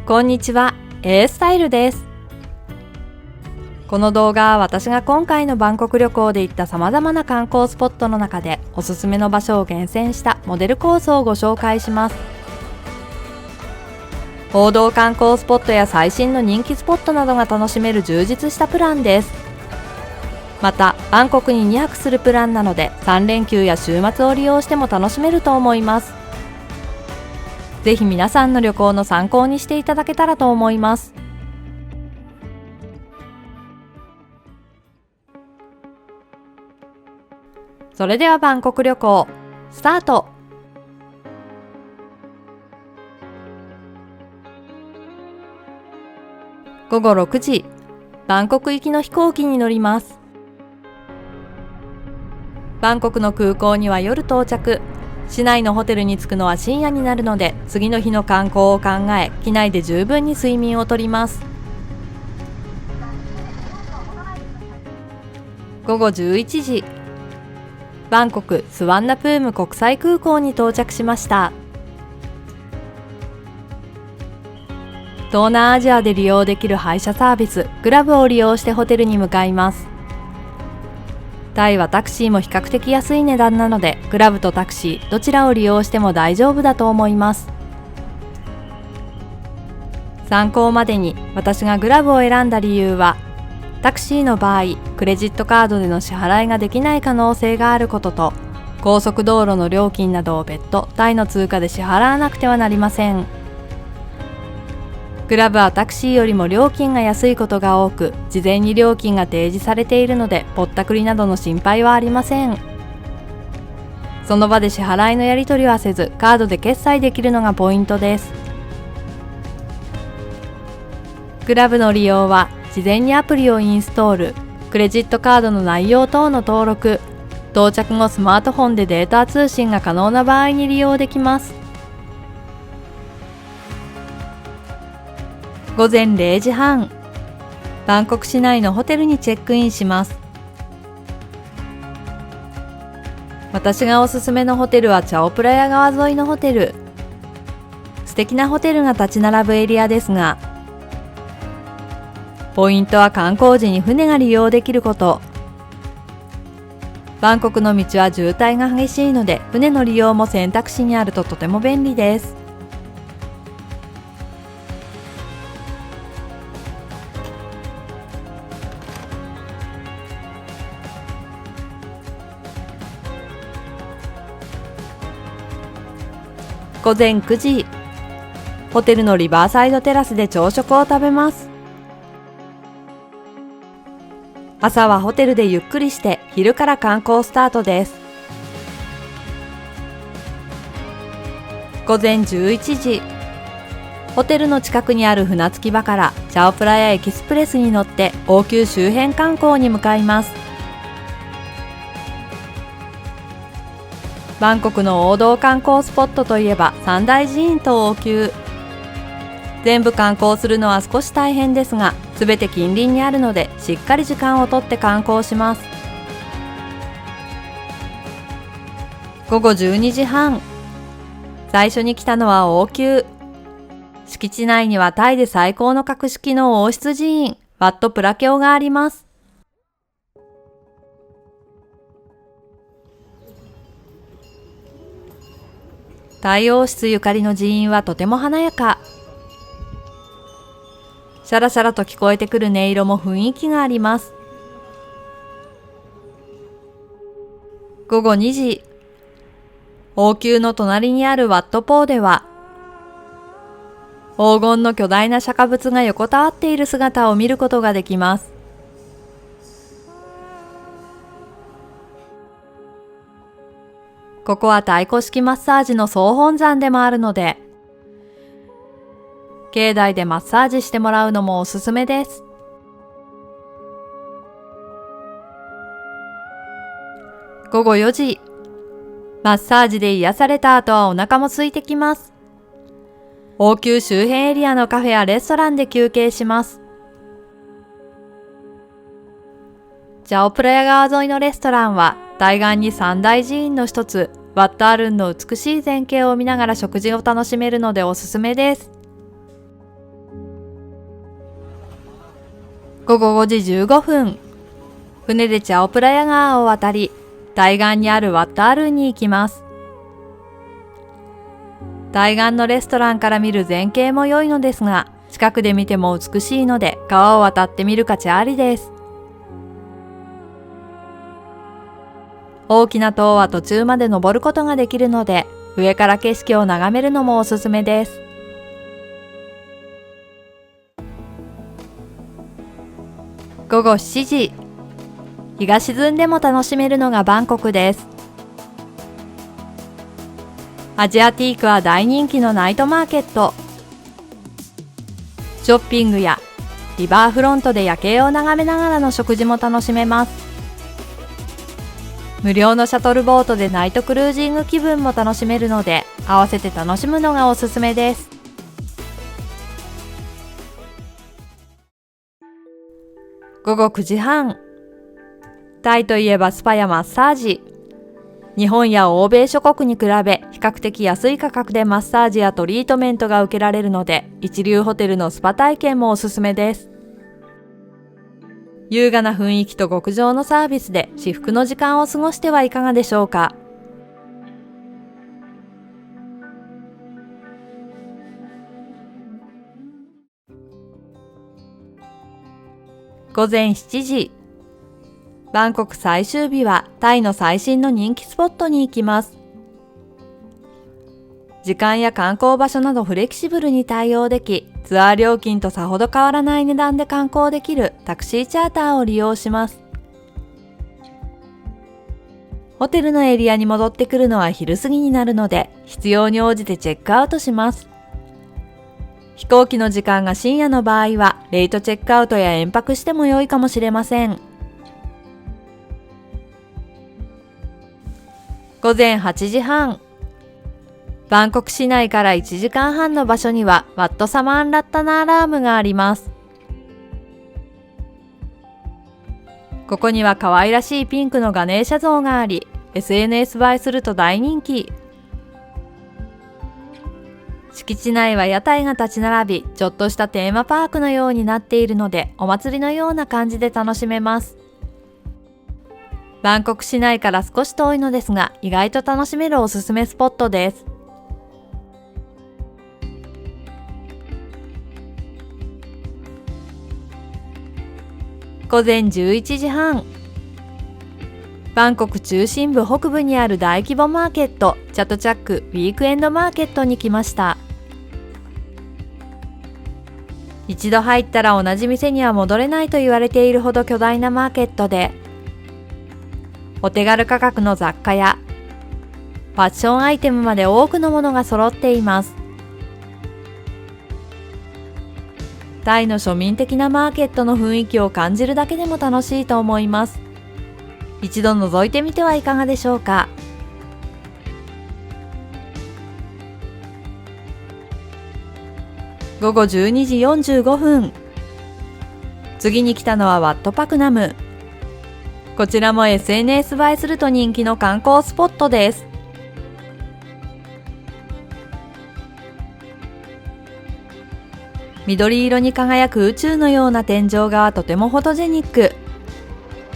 こんにちは、Aスタイルです。この動画は私が今回のバンコク旅行で行った様々な観光スポットの中でおすすめの場所を厳選したモデルコースをご紹介します。王道観光スポットや最新の人気スポットなどが楽しめる充実したプランです。また、バンコクに2泊するプランなので3連休や週末を利用しても楽しめると思います。ぜひ皆さんの旅行の参考にしていただけたらと思います。それではバンコク旅行、スタート。午後6時、バンコク行きの飛行機に乗ります。バンコクの空港には夜到着。市内のホテルに着くのは深夜になるので、次の日の観光を考え、機内で十分に睡眠をとります。午後11時、バンコクスワンナプーム国際空港に到着しました。東南アジアで利用できる配車サービス、グラブを利用してホテルに向かいます。タイはタクシーも比較的安い値段なので、グラブとタクシーどちらを利用しても大丈夫だと思います。参考までに、私がグラブを選んだ理由は、タクシーの場合、クレジットカードでの支払いができない可能性があることと、高速道路の料金などを別途タイの通貨で支払わなくてはなりません。グラブはタクシーよりも料金が安いことが多く、事前に料金が提示されているので、ぼったくりなどの心配はありません。その場で支払いのやり取りはせず、カードで決済できるのがポイントです。グラブの利用は、事前にアプリをインストール、クレジットカードの内容等の登録、到着後スマートフォンでデータ通信が可能な場合に利用できます。午前0時半、バンコク市内のホテルにチェックインします。私がおすすめのホテルはチャオプラヤ川沿いのホテル。素敵なホテルが立ち並ぶエリアですが、ポイントは観光時に船が利用できること。バンコクの道は渋滞が激しいので、船の利用も選択肢にあるととても便利です。午前9時、ホテルのリバーサイドテラスで朝食を食べます。朝はホテルでゆっくりして昼から観光スタートです。午前11時、ホテルの近くにある船着き場からチャオプラヤエキスプレスに乗って王宮周辺観光に向かいます。バンコクの王道観光スポットといえば三大寺院と王宮。全部観光するのは少し大変ですが、すべて近隣にあるのでしっかり時間をとって観光します。午後12時半、最初に来たのは王宮。敷地内にはタイで最高の格式の王室寺院、ワットプラ教があります。タイ王室ゆかりの寺院はとても華やか。シャラシャラと聞こえてくる音色も雰囲気があります。午後2時、王宮の隣にあるワットポーでは、黄金の巨大な釈迦仏が横たわっている姿を見ることができます。ここは太鼓式マッサージの総本山でもあるので、境内でマッサージしてもらうのもおすすめです。午後4時、マッサージで癒された後はお腹も空いてきます。王宮周辺エリアのカフェやレストランで休憩します。チャオプラヤ川沿いのレストランは対岸に三大寺院の一つ、ワットアルンの美しい全景を見ながら食事を楽しめるのでおすすめです。午後5時15分、船でチャオプラヤ川を渡り、対岸にあるワットアルーに行きます。対岸のレストランから見る全景も良いのですが、近くで見ても美しいので川を渡ってみる価値ありです。大きな塔は途中まで登ることができるので、上から景色を眺めるのもおすすめです。午後7時、日が沈んでも楽しめるのがバンコクです。アジアティークは大人気のナイトマーケット。ショッピングやリバーフロントで夜景を眺めながらの食事も楽しめます。無料のシャトルボートでナイトクルージング気分も楽しめるので、合わせて楽しむのがおすすめです。午後9時半、タイといえばスパやマッサージ。日本や欧米諸国に比べ比較的安い価格でマッサージやトリートメントが受けられるので、一流ホテルのスパ体験もおすすめです。優雅な雰囲気と極上のサービスで至福の時間を過ごしてはいかがでしょうか。午前7時、バンコク最終日はタイの最新の人気スポットに行きます。時間や観光場所などフレキシブルに対応でき、ツアー料金とさほど変わらない値段で観光できるタクシーチャーターを利用します。ホテルのエリアに戻ってくるのは昼過ぎになるので、必要に応じてチェックアウトします。飛行機の時間が深夜の場合は、レイトチェックアウトや延泊しても良いかもしれません。午前8時半、バンコク市内から1時間半の場所にはワットサマーンラッタナーラームがあります。ここには可愛らしいピンクのガネーシャ像があり、SNS 映えすると大人気。敷地内は屋台が立ち並び、ちょっとしたテーマパークのようになっているので、お祭りのような感じで楽しめます。バンコク市内から少し遠いのですが、意外と楽しめるおすすめスポットです。午前11時半、バンコク中心部北部にある大規模マーケット、チャトチャックウィークエンドマーケットに来ました。一度入ったら同じ店には戻れないと言われているほど巨大なマーケットで、お手軽価格の雑貨やファッションアイテムまで多くのものが揃っています。タイの庶民的なマーケットの雰囲気を感じるだけでも楽しいと思います。一度覗いてみてはいかがでしょうか。午後12時45分。次に来たのはワットパクナム。こちらも SNS 映えすると人気の観光スポットです。緑色に輝く宇宙のような天井がとてもフォトジェニック。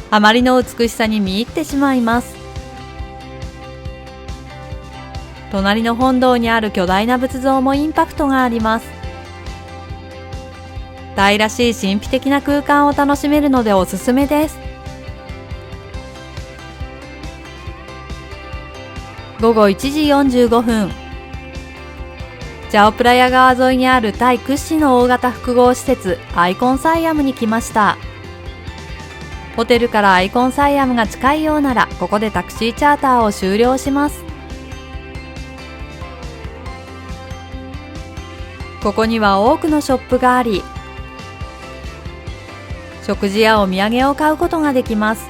あまりの美しさに見入ってしまいます。隣の本堂にある巨大な仏像もインパクトがあります。タイらしい神秘的な空間を楽しめるのでおすすめです。午後1時45分。チャオプラヤ川沿いにあるタイ屈指の大型複合施設アイコンサイアムに来ました。ホテルからアイコンサイアムが近いようなら、ここでタクシーチャーターを終了します。ここには多くのショップがあり、食事やお土産を買うことができます。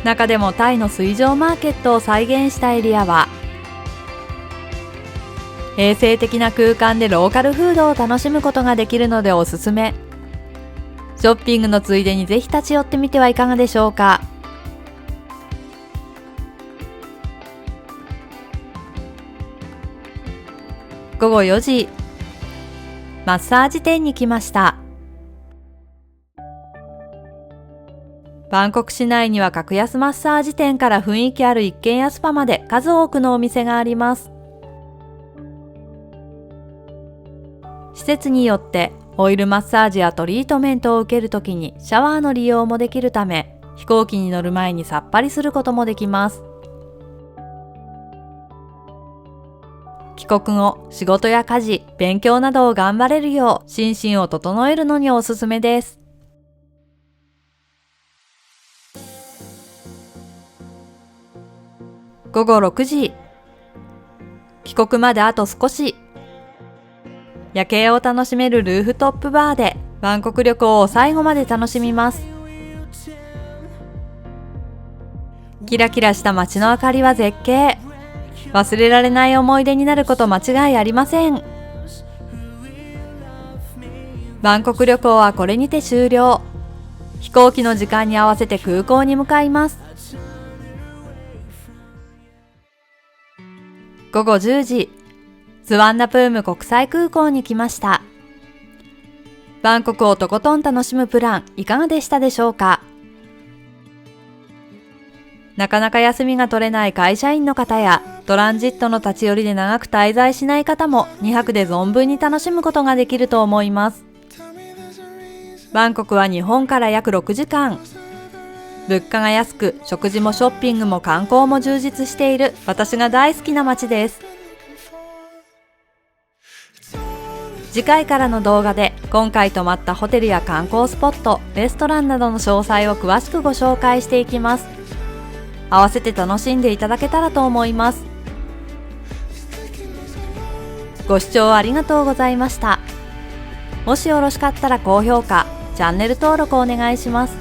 中でもタイの水上マーケットを再現したエリアは、衛生的な空間でローカルフードを楽しむことができるのでおすすめ。ショッピングのついでにぜひ立ち寄ってみてはいかがでしょうか。午後4時。マッサージ店に来ました。バンコク市内には格安マッサージ店から雰囲気ある一軒家スパまで数多くのお店があります。施設によってオイルマッサージやトリートメントを受けるときにシャワーの利用もできるため、飛行機に乗る前にさっぱりすることもできます。帰国後、仕事や家事、勉強などを頑張れるよう心身を整えるのにおすすめです。午後6時。帰国まであと少し。夜景を楽しめるルーフトップバーでバンコク旅行を最後まで楽しみます。キラキラした街の明かりは絶景。忘れられない思い出になること間違いありません。バンコク旅行はこれにて終了。飛行機の時間に合わせて空港に向かいます。午後10時、スワンナプーム国際空港に来ました。バンコクをとことん楽しむプラン、いかがでしたでしょうか？なかなか休みが取れない会社員の方や、トランジットの立ち寄りで長く滞在しない方も2泊で存分に楽しむことができると思います。バンコクは日本から約6時間。物価が安く、食事もショッピングも観光も充実している私が大好きな街です。次回からの動画で今回泊まったホテルや観光スポット、レストランなどの詳細を詳しくご紹介していきます。合わせて楽しんでいただけたらと思います。ご視聴ありがとうございました。もしよろしかったら高評価、チャンネル登録お願いします。